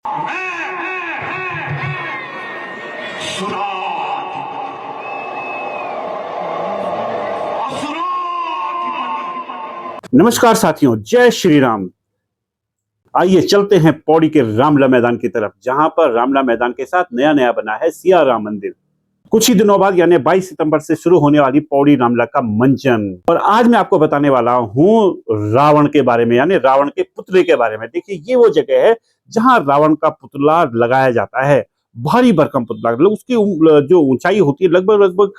नमस्कार साथियों, जय श्री राम। आइए चलते हैं पौड़ी के रामला मैदान की तरफ, जहां पर रामला मैदान के साथ नया बना है सिया राम मंदिर। कुछ ही दिनों बाद यानी 22 सितंबर से शुरू होने वाली पौड़ी रामला का मंचन। और आज मैं आपको बताने वाला हूं रावण के बारे में, यानी रावण के पुतले के बारे में। देखिए, ये वो जगह है जहां रावण का पुतला लगाया जाता है। भारी भरकम पुतला, उसकी जो ऊंचाई होती है लगभग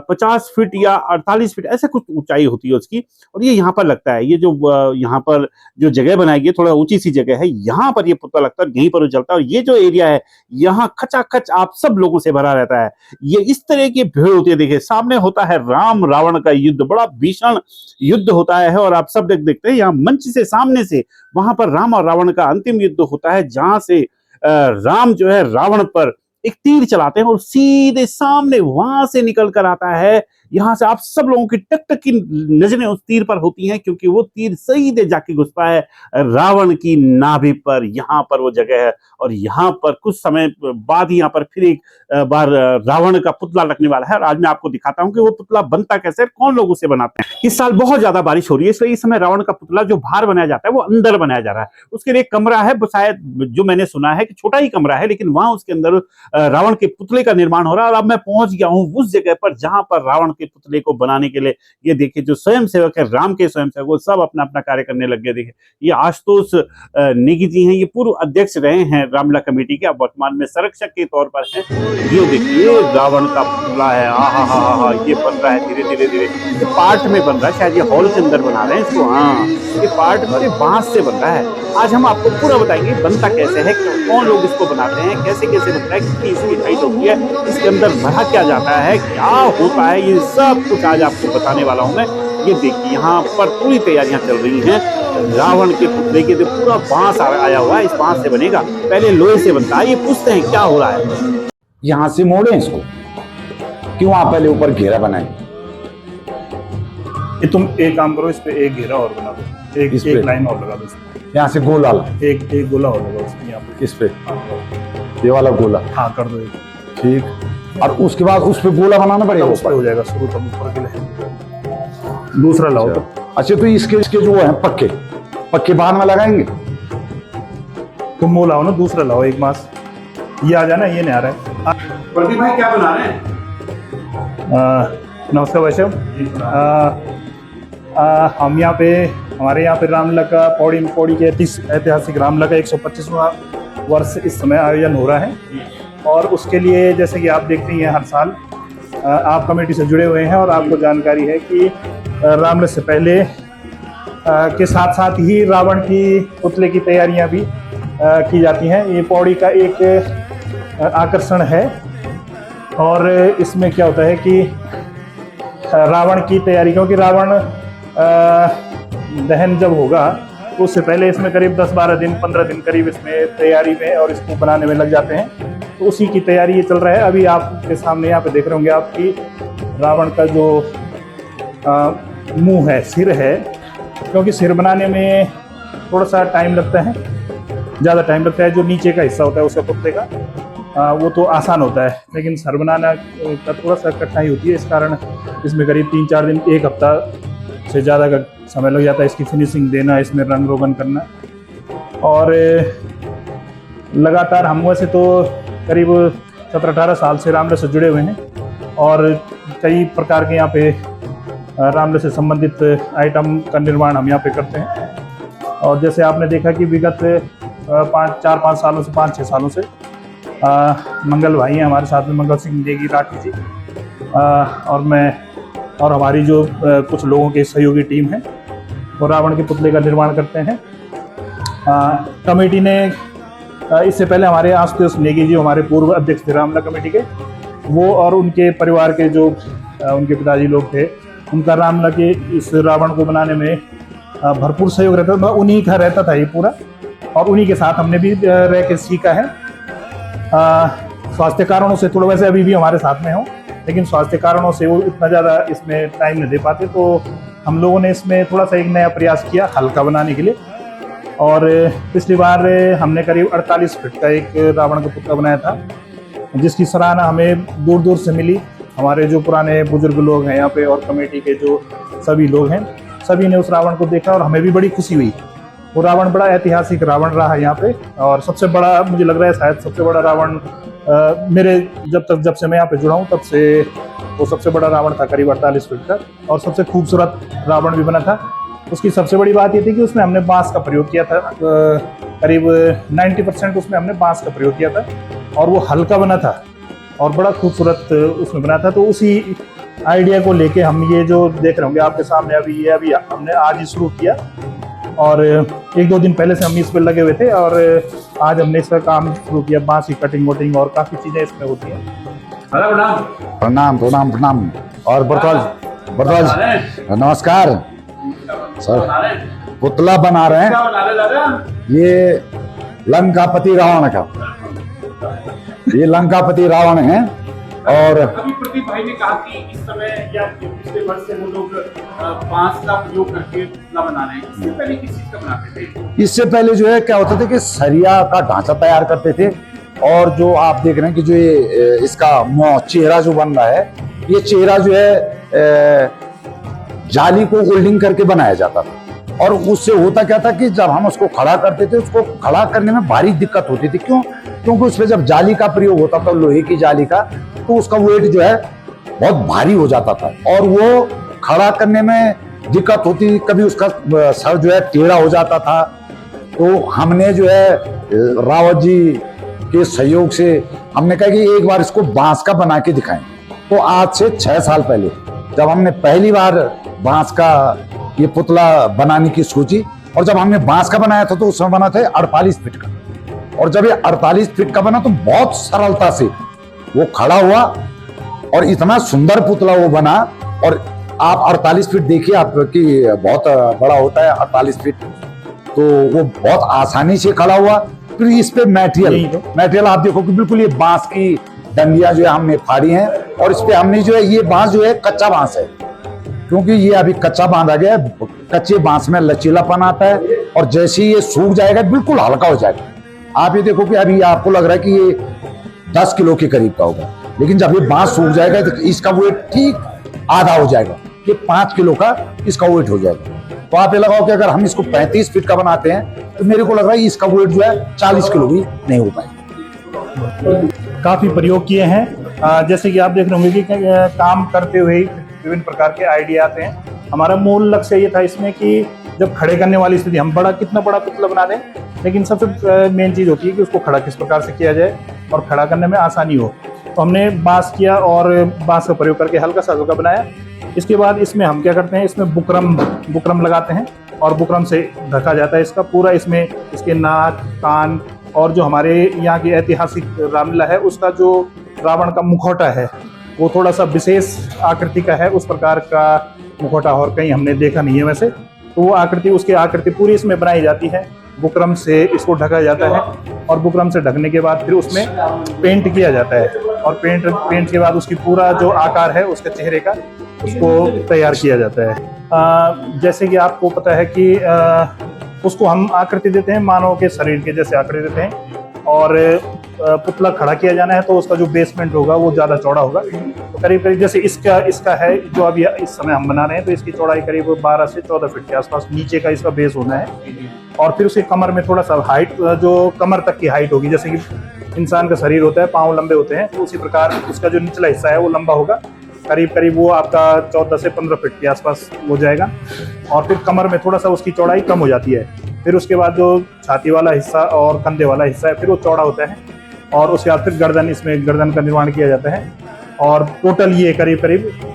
50 फीट या 48 फीट ऐसे कुछ ऊंचाई होती है उसकी। और ये यहाँ पर लगता है, ये जो यहाँ पर जो जगह बनाई गई है, थोड़ा ऊंची सी जगह है, यहाँ पर ये पुतला लगता है, यहीं पर वो चलता है। और ये जो एरिया है, यहाँ खचाखच आप सब लोगों से भरा रहता है। ये इस तरह की भीड़ होती है। देखिए, सामने होता है राम रावण का युद्ध, बड़ा भीषण युद्ध होता है। और आप सब देखते हैं यहाँ मंच से सामने से वहां पर राम और रावण का अंतिम युद्ध होता है, जहां से राम जो है रावण पर एक तीर चलाते हैं और सीधे सामने वहां से निकल कर आता है। यहां से आप सब लोगों की टक टक की नजरें उस तीर पर होती हैं, क्योंकि वो तीर सीधे जाके घुसता है रावण की नाभि पर। यहाँ पर वो जगह है और यहाँ पर कुछ समय बाद ही यहाँ पर फिर एक बार रावण का पुतला लगने वाला है। और आज मैं आपको दिखाता हूँ कि वो पुतला बनता कैसे है, कौन लोग उसे बनाते हैं। इस साल बहुत ज्यादा बारिश हो रही है, इसलिए इस समय रावण का पुतला जो बाहर बनाया जाता है वो अंदर बनाया जा रहा है। उसके लिए एक कमरा है, शायद जो मैंने सुना है कि छोटा ही कमरा है, लेकिन वहां उसके अंदर रावण के पुतले का निर्माण हो रहा है। और अब मैं पहुंच गया हूं उस जगह पर जहां पर रावण के पुतले को बनाने के लिए ये देखिए जो स्वयं सेवक है, राम के स्वयं सेवक, वो सब अपना अपना कार्य करने लग गए। देखिए, ये आशुतोष नेगी जी हैं, ये पूर्व अध्यक्ष रहे हैं रामला कमेटी के, अब वर्तमान में संरक्षक के तौर पर हैं। ये देखिए रावण का पुतला है, हा, ये बन रहा है धीरे धीरे। ये पार्ट में बन रहा है, शायद ये हॉल के अंदर बना रहे हैं इसको। हाँ, ये पार्ट में बांस से बन रहा है। आज हम आपको पूरा बताएंगे बनता कैसे है, कौन लोग इसको बनाते हैं, कैसे बनता है, कितनी इसकी हाइट होती है, इसके अंदर भरा क्या जाता है, क्या होता है, ये सब कुछ आज आपको बताने वाला हूं मैं। ये देखिए, यहाँ पर पूरी तैयारियां चल रही हैं रावण के पुतले की। पूरा बांस आया हुआ है, इस बांस से बनेगा, पहले लोहे से बनता है। ये पूछते हैं क्या हो रहा है, यहाँ से मोड़े इसको, क्यों आप पहले ऊपर घेरा बनाए? तुम एक काम करो, इस पे एक घेरा और बना दो, एक लाइन और लगा दो इसमें। यहाँ से गोला, एक गोला और लगा उसमें, यहाँ पे इस पे ये वाला गोला। हाँ, कर दो एक। ठीक, और उसके बाद उस पे गोला बनाना पड़ेगा, उस पे हो जाएगा शुरू, तब ऊपर के लिए दूसरा लाओ। अच्छा, तो इसके जो है पक्के बाद में लगाएंगे। तुम वो लाओ ना, दूसरा लाओ एक मास। ये आ जाना, ये नहीं आ रहा है। प्रदीप भाई क्या बना रहे हैं? नमस्कार वैश्व। हम यहाँ पे, हमारे यहाँ पे रामला का पौड़ी के ऐतिहासिक रामला का 125वां वर्ष इस समय आयोजन हो रहा है। और उसके लिए जैसे कि आप देखते हैं हर साल आप कमेटी से जुड़े हुए हैं और आपको जानकारी है कि रामला से पहले के साथ साथ ही रावण की पुतले की तैयारियां भी की जाती हैं। ये पौड़ी का एक आकर्षण है। और इसमें क्या होता है कि रावण की तैयारी, क्योंकि रावण दहन जब होगा तो उससे पहले इसमें करीब 10-12 दिन 15 दिन करीब इसमें तैयारी में और इसको बनाने में लग जाते हैं। तो उसी की तैयारी ये चल रहा है। अभी आपके सामने यहाँ पे देख रहे होंगे आपकी रावण का जो मुंह है, सिर है, क्योंकि सिर बनाने में थोड़ा सा टाइम लगता है, ज़्यादा टाइम लगता है। जो नीचे का हिस्सा होता है उसका पुतले का वो तो आसान होता है, लेकिन सर बनाना का थोड़ा सा कठिनाई होती है। इस कारण इसमें करीब 3-4 दिन, 1 हफ्ता से ज़्यादा का समय लग जाता है इसकी फिनिशिंग देना, इसमें रंग रोगन करना। और लगातार हम वैसे तो करीब 17-18 साल से रामला से जुड़े हुए हैं और कई प्रकार के यहाँ पे रामला से संबंधित आइटम का निर्माण हम यहाँ पे करते हैं। और जैसे आपने देखा कि विगत 4-5 सालों से, 5-6 सालों से मंगल भाई हैं हमारे साथ में, मंगल सिंह नेगी राठी जी, और मैं और हमारी जो कुछ लोगों की सहयोगी टीम है, वो रावण के पुतले का निर्माण करते हैं। कमेटी ने इससे पहले हमारे आशुतोष नेगी जी, हमारे पूर्व अध्यक्ष थे रामला कमेटी के, वो और उनके परिवार के जो उनके पिताजी लोग थे, उनका रामला के इस रावण को बनाने में भरपूर सहयोग रहता था। उन्हीं का रहता था ये पूरा, और उन्हीं के साथ हमने भी रह के सीखा है। स्वास्थ्य कारणों से थोड़ा, वैसे अभी भी हमारे साथ में हो, लेकिन स्वास्थ्य कारणों से वो इतना ज़्यादा इसमें टाइम नहीं दे पाते, तो हम लोगों ने इसमें थोड़ा सा एक नया प्रयास किया हल्का बनाने के लिए। और पिछली बार हमने करीब 48 फीट का एक रावण का पुतला बनाया था, जिसकी सराहना हमें दूर दूर से मिली। हमारे जो पुराने बुजुर्ग लोग हैं यहाँ पे और कमेटी के जो सभी लोग हैं, सभी ने उस रावण को देखा और हमें भी बड़ी खुशी हुई। वो रावण बड़ा ऐतिहासिक रावण रहा है यहाँ पे, और सबसे बड़ा मुझे लग रहा है शायद सबसे बड़ा रावण मेरे जब से मैं यहाँ पे जुड़ा हूँ तब से वो सबसे बड़ा रावण था, करीब 48 फीट का, और सबसे खूबसूरत रावण भी बना था। उसकी सबसे बड़ी बात ये थी कि उसमें हमने बांस का प्रयोग किया था, करीब 90% उसमें हमने बांस का प्रयोग किया था, और वो हल्का बना था और बड़ा खूबसूरत उसमें बना था। तो उसी आइडिया को लेके हम ये जो देख रहे होंगे आपके सामने अभी हमने आज ही शुरू किया, और 1-2 दिन पहले से हम इस पर लगे हुए थे, और आज हमने इसका काम शुरू किया। बांस की कटिंग वटिंग और काफ़ी चीज़ें इसमें होती हैं। प्रणाम प्रणाम प्रणाम। और भरद्वाज नमस्कार सर। पुतला बना रहे हैं, ये लंकापति रावण का, ये लंकापति रावण है। और अभी प्रदीप भाई ने कहा कि इस समय या पिछले वर्ष से वो लोग बांस का प्रयोग करके पुतला बना रहे हैं। इससे पहले किस चीज का बनाते थे? इससे पहले जो है क्या होता था कि सरिया का ढांचा तैयार करते थे, और जो आप देख रहे हैं कि जो ये इसका चेहरा जो बन रहा है, ये चेहरा जो है जाली को होल्डिंग करके बनाया जाता था। और उससे होता क्या था कि जब हम उसको खड़ा करते थे, उसको खड़ा करने में भारी दिक्कत होती थी। क्यों? क्योंकि उसमें जब जाली का प्रयोग होता था, लोहे की जाली का, तो उसका वेट जो है बहुत भारी हो जाता था, और वो खड़ा करने में दिक्कत होती। कभी उसका सर जो है टेढ़ा हो जाता था। तो हमने जो है रावत जी के सहयोग से हमने कहा कि एक बार इसको बांस का बना के दिखाएं। तो आज से 6 साल पहले जब हमने पहली बार बांस का ये पुतला बनाने की सोची, और जब हमने बांस का बनाया था तो उसमें बना था 48 फीट का, और जब ये 48 फीट का बना तो बहुत सरलता से वो खड़ा हुआ, और इतना सुंदर पुतला वो बना। और आप 48 फीट देखिए, आपकी बहुत बड़ा होता है 48 फीट, तो वो बहुत आसानी से खड़ा हुआ। फिर इस पे मटेरियल आप देखो कि बिल्कुल ये बांस की डंडियां जो है हमने फाड़ी हैं, और इस पे हमने जो है ये बांस जो है कच्चा बांस है, क्योंकि ये अभी कच्चा बांधा गया है। कच्चे बांस में लचीलापन आता है, और जैसे ही ये सूख जाएगा बिल्कुल हल्का हो जाएगा। आप ये देखो कि अभी आपको लग रहा है कि ये 10 किलो के करीब का होगा, लेकिन जब ये बांस सूख जाएगा तो इसका वेट ठीक आधा हो जाएगा, कि 5 किलो का इसका वेट हो जाएगा। तो आप ये लगाओ कि अगर हम इसको 35 फीट का बनाते हैं तो मेरे को लग रहा है इसका वेट जो है 40 किलो भी नहीं हो पाएगा। काफ़ी प्रयोग किए हैं, जैसे कि आप देख रहे होंगे कि काम करते हुए विभिन्न प्रकार के आइडिया आते हैं। हमारा मूल लक्ष्य ये था इसमें कि जब खड़े करने वाली स्थिति, हम कितना बड़ा पुतला बना दें, लेकिन सबसे मेन चीज़ होती है कि उसको खड़ा किस प्रकार से किया जाए और खड़ा करने में आसानी हो। तो हमने बांस किया और बांस का प्रयोग करके हल्का सा हल्का बनाया। इसके बाद इसमें हम क्या करते हैं, इसमें बुकरम लगाते हैं, और बुकरम से ढका जाता है इसका पूरा। इसमें इसके नाक, कान, और जो हमारे यहाँ की ऐतिहासिक रामलीला है उसका जो रावण का मुखौटा है वो थोड़ा सा विशेष आकृति का है। उस प्रकार का मुखौटा और कहीं हमने देखा नहीं है वैसे। तो वो आकृति, उसकी आकृति पूरी इसमें बनाई जाती है। बुकरम से इसको ढका जाता है, और बुकरम से ढकने के बाद फिर उसमें पेंट किया जाता है, और पेंट के बाद उसकी पूरा जो आकार है उसके चेहरे का, उसको तैयार किया जाता है। जैसे कि आपको पता है कि उसको हम आकृति देते हैं मानव के शरीर के जैसे आकृति देते हैं, और पुतला खड़ा किया जाना है तो उसका जो बेसमेंट होगा वो ज़्यादा चौड़ा होगा। तो करीब करीब जैसे इसका है जो अभी इस समय हम बना रहे हैं, तो इसकी चौड़ाई करीब 12 से 14 फीट के आसपास नीचे का इसका बेस होना है। और फिर उसके कमर में थोड़ा सा हाइट, जो कमर तक की हाइट होगी, जैसे कि इंसान का शरीर होता है, पाँव लंबे होते हैं, तो उसी प्रकार उसका जो निचला हिस्सा है वो लंबा होगा। करीब वो आपका 14 से 15 फीट के आसपास हो जाएगा। और फिर कमर में थोड़ा सा उसकी चौड़ाई कम हो जाती है। फिर उसके बाद जो छाती वाला हिस्सा और कंधे वाला हिस्सा है फिर वो चौड़ा होता है, और उसके बाद फिर गर्दन का निर्माण किया जाता है। और टोटल ये करीब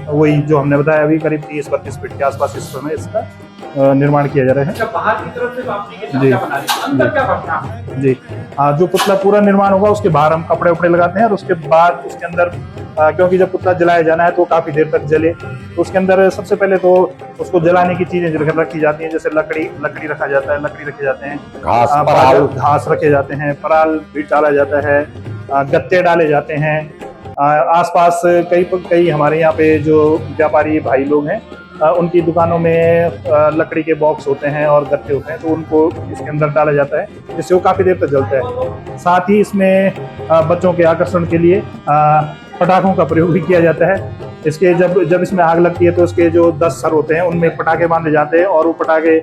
वही जो हमने बताया अभी, करीब 30-32 फीट के आसपास इस समय इसका निर्माण किया जा रहा है। बाहर की तरफ से आपने ये ढांचा बना लिया, अंदर क्या करना है? जी, जो पुतला पूरा निर्माण होगा उसके बाहर हम कपड़े उपड़े लगाते हैं, और उसके बाद उसके अंदर क्योंकि जब पुतला जलाया जाना है तो काफी देर तक जले, तो उसके अंदर सबसे पहले तो उसको जलाने की चीजें रखी जाती हैं, जैसे लकड़ी रखा जाता है, लकड़ी रखे जाते हैं, घास रखे जाते हैं, पराल भी डाला जाता है, गत्ते डाले जाते हैं। आसपास कई हमारे यहाँ पे जो व्यापारी भाई लोग हैं उनकी दुकानों में लकड़ी के बॉक्स होते हैं और गत्ते होते हैं, तो उनको इसके अंदर डाला जाता है, जिससे वो काफ़ी देर तक जलता है। साथ ही इसमें बच्चों के आकर्षण के लिए पटाखों का प्रयोग भी किया जाता है। इसके जब इसमें आग लगती है तो इसके जो 10 सर होते हैं उनमें पटाखे बांधे जाते हैं और वो पटाखे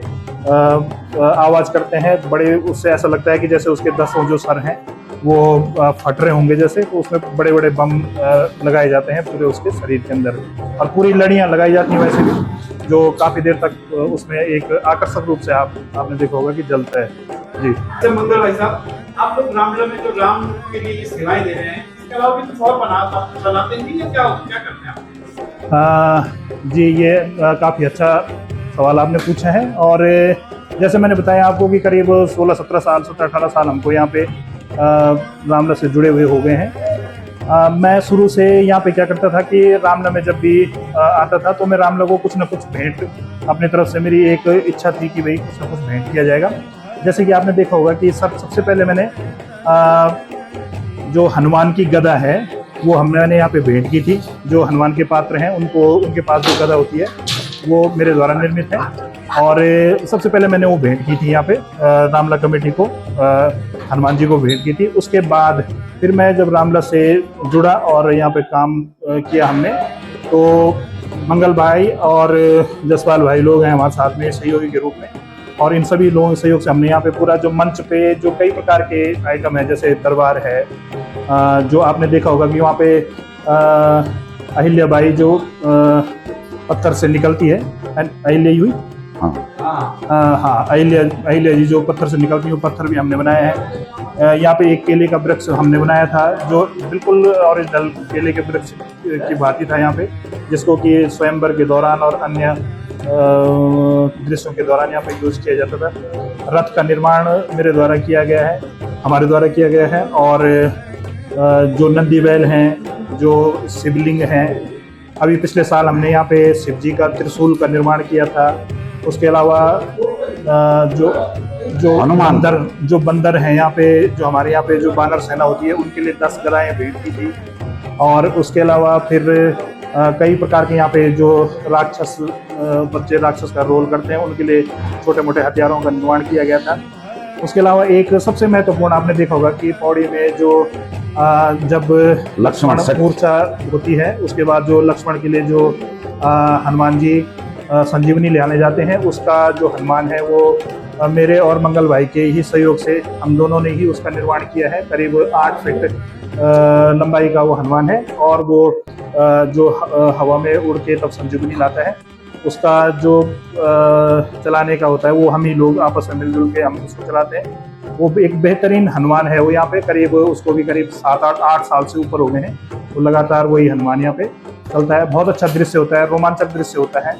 आवाज़ करते हैं बड़े, उससे ऐसा लगता है कि जैसे उसके 10 जो सर हैं वो फट रहे होंगे जैसे, तो उसमें बड़े बड़े बम लगाए जाते हैं पूरे उसके शरीर के अंदर, और पूरी लड़ियाँ लगाई जाती हैं वैसे भी, जो काफ़ी देर तक उसमें एक आकर्षक रूप से आपने देखा होगा कि जलता है। जी अच्छा मंगल भाई साहब, आप लोग रामलला में जो राम के लिए ये सेवाएं दे रहे हैं, इसके अलावा भी कुछ और बनाते हैं या क्या करते हैं आप? जी ये काफ़ी अच्छा सवाल आपने पूछा है। और जैसे मैंने बताया आपको कि करीब 16-17 साल 17-18 साल हमको यहाँ पे रामलला से जुड़े हुए हो गए हैं। मैं शुरू से यहाँ पे क्या करता था कि रामलला में जब भी आता था तो मैं रामलला को कुछ ना कुछ भेंट, अपनी तरफ से मेरी एक इच्छा थी कि भाई कुछ ना कुछ भेंट किया जाएगा। जैसे कि आपने देखा होगा कि सबसे पहले मैंने जो हनुमान की गदा है वो मैंने यहाँ पे भेंट की थी। जो हनुमान के पात्र हैं उनके पास जो गदा होती है वो मेरे द्वारा निर्मित है, और सबसे पहले मैंने वो भेंट की थी यहाँ पे रामलला कमेटी को, हनुमान जी को भेंट की थी। उसके बाद फिर मैं जब रामलला से जुड़ा और यहाँ पे काम किया हमने, तो मंगल भाई और जसपाल भाई लोग हैं हमारे साथ में सहयोगी के रूप में, और इन सभी लोगों के सहयोग से हमने यहाँ पे पूरा जो मंच पे जो कई प्रकार के आइटम है, जैसे दरबार है, जो आपने देखा होगा कि वहाँ पे अहिल्याबाई जो पत्थर से निकलती है, अहिल्या हुई, हाँ अहिल्या जी जो पत्थर से निकलती है, वो पत्थर भी हमने बनाया है। यहाँ पे एक केले का वृक्ष हमने बनाया था जो बिल्कुल ओरिजिनल केले के वृक्ष की भांति था यहाँ पे, जिसको कि स्वयंवर के दौरान और अन्य दृश्यों के दौरान यहाँ पे यूज़ किया जाता था। रथ का निर्माण मेरे द्वारा किया गया है, हमारे द्वारा किया गया है, और जो नंदी बैल हैं, जो शिवलिंग हैं, अभी पिछले साल हमने यहाँ पे शिव जी का त्रिशूल का निर्माण किया था। उसके अलावा जो बंदर हैं यहाँ पे, जो हमारे यहाँ पे जो बानर सेना होती है उनके लिए 10 गदाएं भेंट की थी। और उसके अलावा फिर कई प्रकार के यहाँ पे जो राक्षस बच्चे राक्षस का रोल करते हैं उनके लिए छोटे मोटे हथियारों का निर्माण किया गया था। उसके अलावा एक सबसे महत्वपूर्ण आपने देखा होगा कि पौड़ी में जो जब लक्ष्मण मूर्छा होती है, उसके बाद जो लक्ष्मण के लिए जो हनुमान जी संजीवनी ले आने जाते हैं, उसका जो हनुमान है वो मेरे और मंगल भाई के ही सहयोग से हम दोनों ने ही उसका निर्माण किया है। करीब 8 फीट लंबाई का वो हनुमान है, और वो जो हवा में उड़ के तब संजीवनी लाता है, उसका जो चलाने का होता है वो हम ही लोग आपस में मिलजुल के हम उसको चलाते हैं। वो एक बेहतरीन हनुमान है, वो यहाँ पे करीब उसको भी करीब 7-8 साल से ऊपर हो गए हैं, तो लगातार वही हनुमान यहाँ पे चलता है। बहुत अच्छा दृश्य होता है, रोमांचक दृश्य होता है।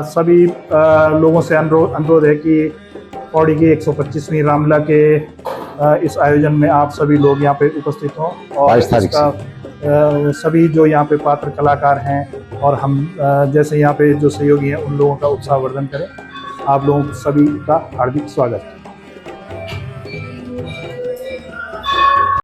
सभी लोगों से अनुरोध है कि पौड़ी की 125वीं रामलला के इस आयोजन में आप सभी लोग यहाँ पे उपस्थित हों, और इसका सभी जो यहाँ पे पात्र कलाकार हैं और हम जैसे यहाँ पे जो सहयोगी हैं उन लोगों का उत्साहवर्धन करें। आप लोगों सभी का हार्दिक स्वागत है।